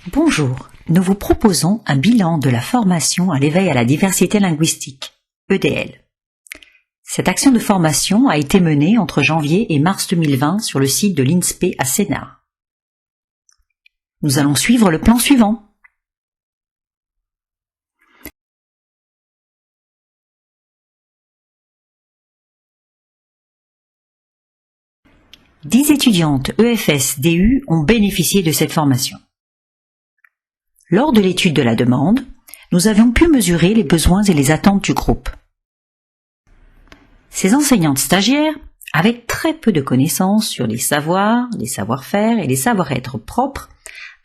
Bonjour, nous vous proposons un bilan de la formation à l'éveil à la diversité linguistique, EDL. Cette action de formation a été menée entre janvier et mars 2020 sur le site de l'INSPE à Sénart. Nous allons suivre le plan suivant. « 10 étudiantes EFS-DU ont bénéficié de cette formation. Lors de l'étude de la demande, nous avions pu mesurer les besoins et les attentes du groupe. Ces enseignantes stagiaires avaient très peu de connaissances sur les savoirs, les savoir-faire et les savoir-être propres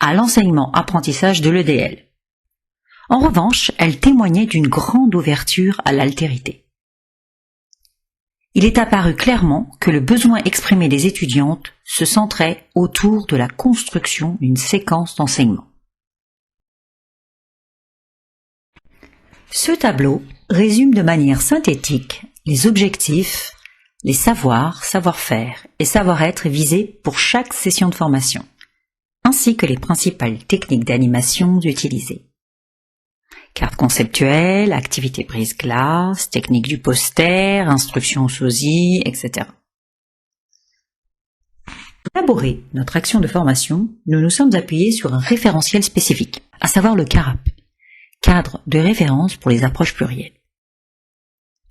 à l'enseignement-apprentissage de l'EDL. En revanche, elles témoignaient d'une grande ouverture à l'altérité. Il est apparu clairement que le besoin exprimé des étudiantes se centrait autour de la construction d'une séquence d'enseignement. Ce tableau résume de manière synthétique les objectifs, les savoirs, savoir-faire et savoir-être visés pour chaque session de formation, ainsi que les principales techniques d'animation utilisées. Carte conceptuelle, activité prise classe, technique du poster, instruction au sosie, etc. Pour élaborer notre action de formation, nous nous sommes appuyés sur un référentiel spécifique, à savoir le CARAP, cadre de référence pour les approches plurielles.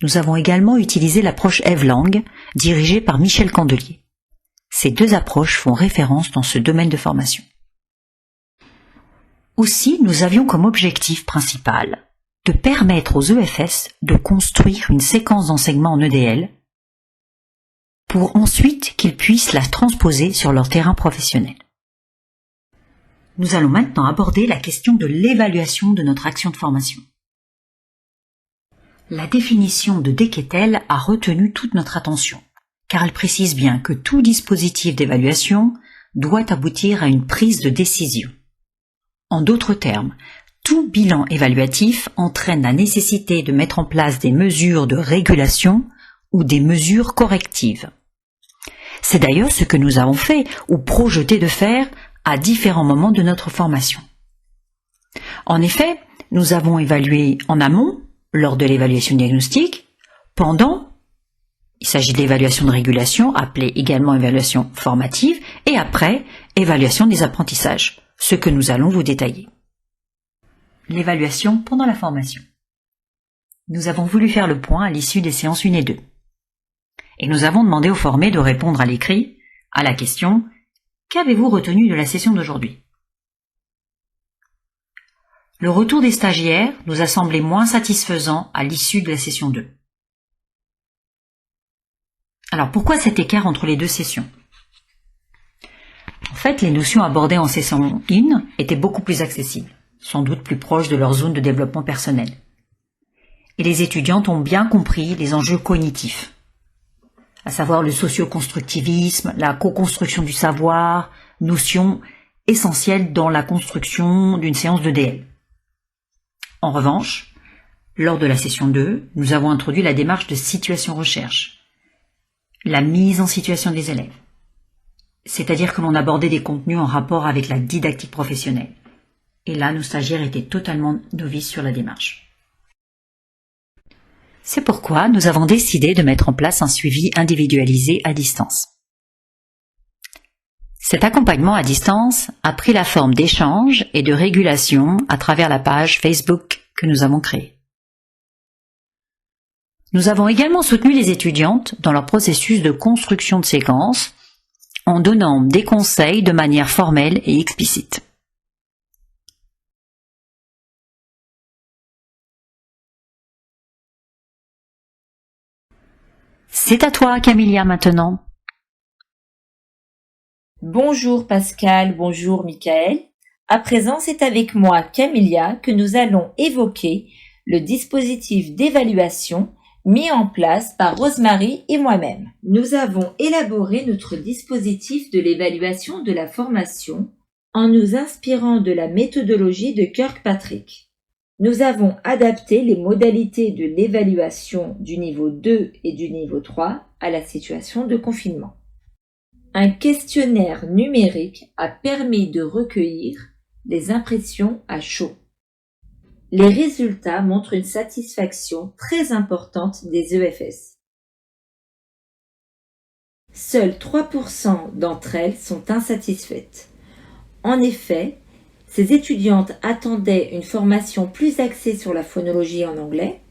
Nous avons également utilisé l'approche EVE-Langue, dirigée par Michel Candelier. Ces deux approches font référence dans ce domaine de formation. Aussi, nous avions comme objectif principal de permettre aux EFS de construire une séquence d'enseignement en EDL pour ensuite qu'ils puissent la transposer sur leur terrain professionnel. Nous allons maintenant aborder la question de l'évaluation de notre action de formation. La définition de Dequetel a retenu toute notre attention, car elle précise bien que tout dispositif d'évaluation doit aboutir à une prise de décision. En d'autres termes, tout bilan évaluatif entraîne la nécessité de mettre en place des mesures de régulation ou des mesures correctives. C'est d'ailleurs ce que nous avons fait ou projeté de faire à différents moments de notre formation. En effet, nous avons évalué en amont, lors de l'évaluation diagnostique, pendant, il s'agit de l'évaluation de régulation, appelée également évaluation formative, et après, évaluation des apprentissages, ce que nous allons vous détailler. L'évaluation pendant la formation. Nous avons voulu faire le point à l'issue des séances 1 et 2. Et nous avons demandé aux formés de répondre à l'écrit à la question « Qu'avez-vous retenu de la session d'aujourd'hui ?» Le retour des stagiaires nous a semblé moins satisfaisant à l'issue de la session 2. Alors pourquoi cet écart entre les deux sessions ? En fait, les notions abordées en session 1 étaient beaucoup plus accessibles, sans doute plus proches de leur zone de développement personnel. Et les étudiantes ont bien compris les enjeux cognitifs, à savoir le socio-constructivisme, la co-construction du savoir, notions essentielles dans la construction d'une séance d'EDL. En revanche, lors de la session 2, nous avons introduit la démarche de situation-recherche, la mise en situation des élèves. C'est-à-dire que l'on abordait des contenus en rapport avec la didactique professionnelle. Et là, nos stagiaires étaient totalement novices sur la démarche. C'est pourquoi nous avons décidé de mettre en place un suivi individualisé à distance. Cet accompagnement à distance a pris la forme d'échanges et de régulation à travers la page Facebook que nous avons créée. Nous avons également soutenu les étudiantes dans leur processus de construction de séquences en donnant des conseils de manière formelle et explicite. C'est à toi, Camilla, maintenant. Bonjour Pascal, bonjour Michael. À présent, c'est avec moi, Camilla, que nous allons évoquer le dispositif d'évaluation mis en place par Rosemary et moi-même. Nous avons élaboré notre dispositif de l'évaluation de la formation en nous inspirant de la méthodologie de Kirkpatrick. Nous avons adapté les modalités de l'évaluation du niveau 2 et du niveau 3 à la situation de confinement. Un questionnaire numérique a permis de recueillir les impressions à chaud. Les résultats montrent une satisfaction très importante des EFS. Seuls 3% d'entre elles sont insatisfaites. En effet, ces étudiantes attendaient une formation plus axée sur la phonologie en anglais.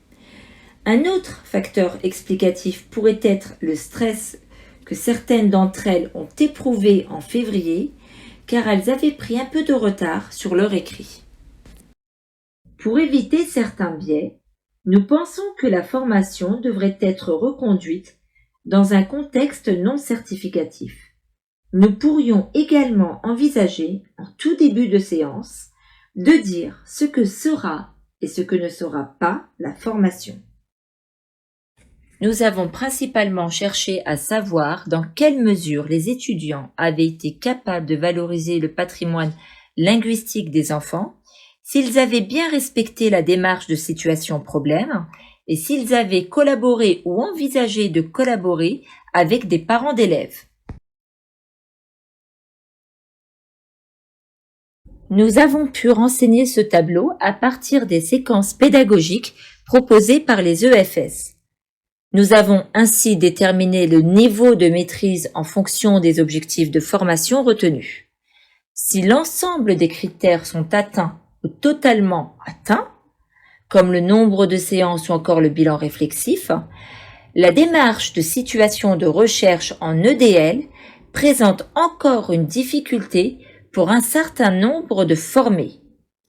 Un autre facteur explicatif pourrait être le stress que certaines d'entre elles ont éprouvé en février, car elles avaient pris un peu de retard sur leur écrit. Pour éviter certains biais, nous pensons que la formation devrait être reconduite dans un contexte non certificatif. Nous pourrions également envisager, en tout début de séance, de dire ce que sera et ce que ne sera pas la formation. Nous avons principalement cherché à savoir dans quelle mesure les étudiants avaient été capables de valoriser le patrimoine linguistique des enfants, s'ils avaient bien respecté la démarche de situation-problème et s'ils avaient collaboré ou envisagé de collaborer avec des parents d'élèves. Nous avons pu renseigner ce tableau à partir des séquences pédagogiques proposées par les EFS. Nous avons ainsi déterminé le niveau de maîtrise en fonction des objectifs de formation retenus. Si l'ensemble des critères sont atteints ou totalement atteints, comme le nombre de séances ou encore le bilan réflexif, la démarche de situation de recherche en EDL présente encore une difficulté pour un certain nombre de formés,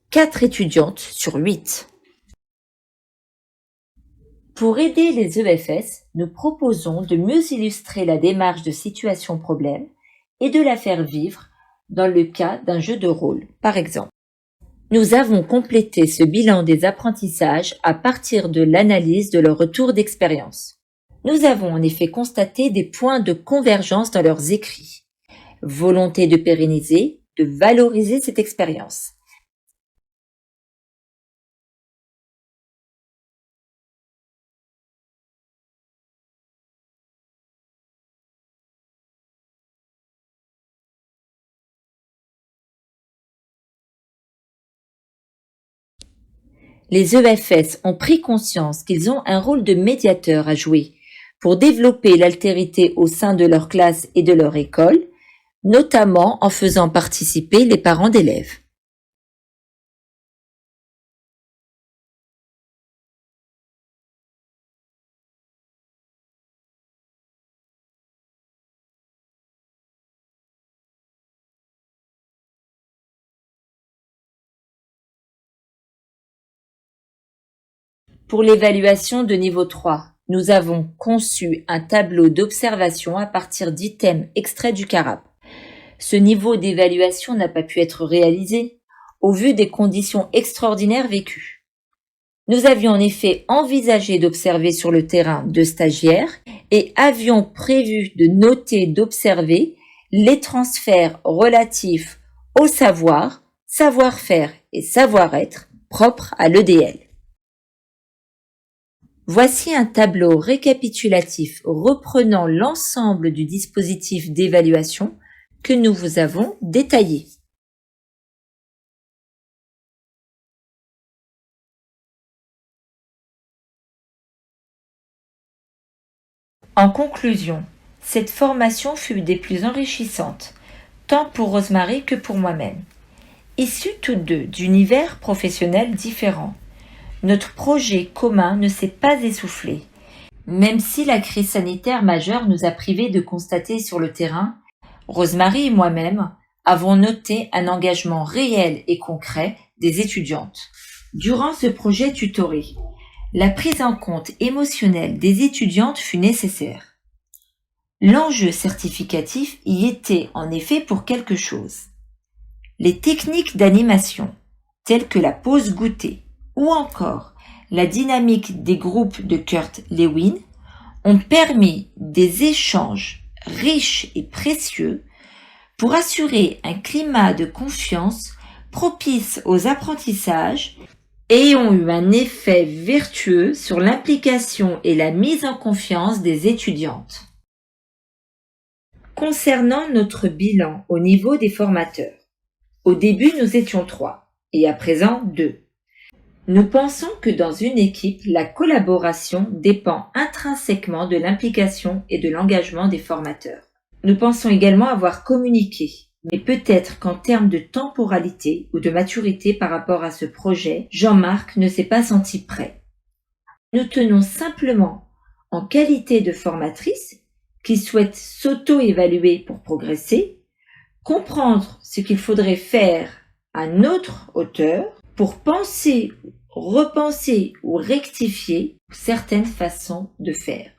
4 étudiantes sur 8. Pour aider les EFS, nous proposons de mieux illustrer la démarche de situation-problème et de la faire vivre dans le cas d'un jeu de rôle, par exemple. Nous avons complété ce bilan des apprentissages à partir de l'analyse de leur retour d'expérience. Nous avons en effet constaté des points de convergence dans leurs écrits. Volonté de pérenniser, de valoriser cette expérience. Les EFS ont pris conscience qu'ils ont un rôle de médiateur à jouer pour développer l'altérité au sein de leur classe et de leur école, notamment en faisant participer les parents d'élèves. Pour l'évaluation de niveau 3, nous avons conçu un tableau d'observation à partir d'items extraits du CARAP. Ce niveau d'évaluation n'a pas pu être réalisé au vu des conditions extraordinaires vécues. Nous avions en effet envisagé d'observer sur le terrain 2 stagiaires et avions prévu de noter et d'observer les transferts relatifs au savoir, savoir-faire et savoir-être propres à l'EDL. Voici un tableau récapitulatif reprenant l'ensemble du dispositif d'évaluation que nous vous avons détaillé. En conclusion, cette formation fut des plus enrichissantes, tant pour Rosemary que pour moi-même. Issues toutes deux d'univers professionnels différents, notre projet commun ne s'est pas essoufflé, même si la crise sanitaire majeure nous a privés de constater sur le terrain. Rosemary et moi-même avons noté un engagement réel et concret des étudiantes. Durant ce projet tutoré, la prise en compte émotionnelle des étudiantes fut nécessaire. L'enjeu certificatif y était en effet pour quelque chose. Les techniques d'animation, telles que la pause goûter ou encore la dynamique des groupes de Kurt Lewin, ont permis des échanges riches et précieux pour assurer un climat de confiance propice aux apprentissages et ont eu un effet vertueux sur l'implication et la mise en confiance des étudiantes. Concernant notre bilan au niveau des formateurs, Au début, nous étions 3 et à présent 2. Nous pensons que dans une équipe, la collaboration dépend intrinsèquement de l'implication et de l'engagement des formateurs. Nous pensons également avoir communiqué, mais peut-être qu'en termes de temporalité ou de maturité par rapport à ce projet, Jean-Marc ne s'est pas senti prêt. Nous tenons simplement, en qualité de formatrice, qui souhaite s'auto-évaluer pour progresser, comprendre ce qu'il faudrait faire à notre hauteur pour penser, repenser ou rectifier certaines façons de faire.